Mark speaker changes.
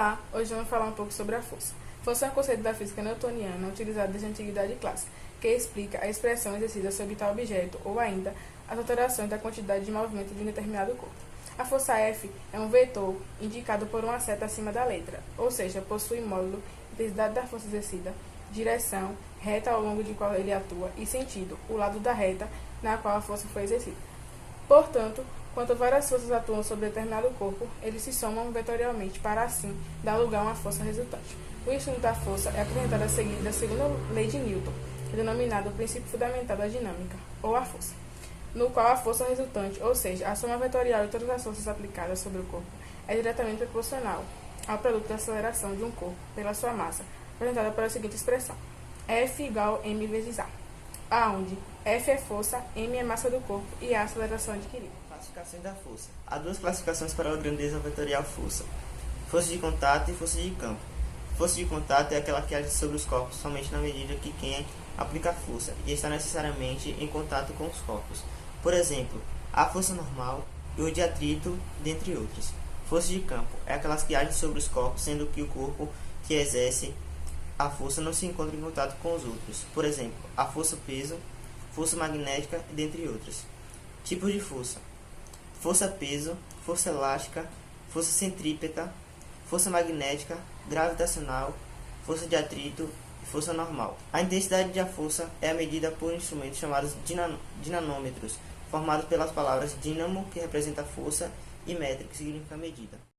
Speaker 1: Olá, hoje vamos falar um pouco sobre a força. Força é um conceito da física newtoniana utilizado desde a antiguidade clássica, que explica a expressão exercida sobre tal objeto ou ainda as alterações da quantidade de movimento de um determinado corpo. A força F é um vetor indicado por uma seta acima da letra, ou seja, possui módulo, intensidade da força exercida, direção, reta ao longo de qual ele atua e sentido, o lado da reta na qual a força foi exercida. Portanto, quando várias forças atuam sobre determinado corpo, eles se somam vetorialmente para, assim, dar lugar a uma força resultante. O ensino da força é apresentado a seguir da segunda lei de Newton, denominado o princípio fundamental da dinâmica, ou a força, no qual a força resultante, ou seja, a soma vetorial de todas as forças aplicadas sobre o corpo, é diretamente proporcional ao produto da aceleração de um corpo pela sua massa, apresentada pela seguinte expressão: F igual m vezes a, aonde F é força, m é massa do corpo e a aceleração adquirida.
Speaker 2: Classificações da força. Há duas classificações para a grandeza vetorial força: força de contato e força de campo. Força de contato é aquela que age sobre os corpos somente na medida que quem aplica a força e está necessariamente em contato com os corpos. Por exemplo, a força normal e o de atrito, dentre outras. Força de campo é aquelas que agem sobre os corpos, sendo que o corpo que exerce a força não se encontra em contato com os outros. Por exemplo, a força-peso, força magnética, dentre outras. Tipos de força: força-peso, força elástica, força centrípeta, força magnética, gravitacional, força de atrito e força normal. A intensidade da força é medida por instrumentos chamados dinanômetros, formados pelas palavras dínamo, que representa força, e metro, que significa medida.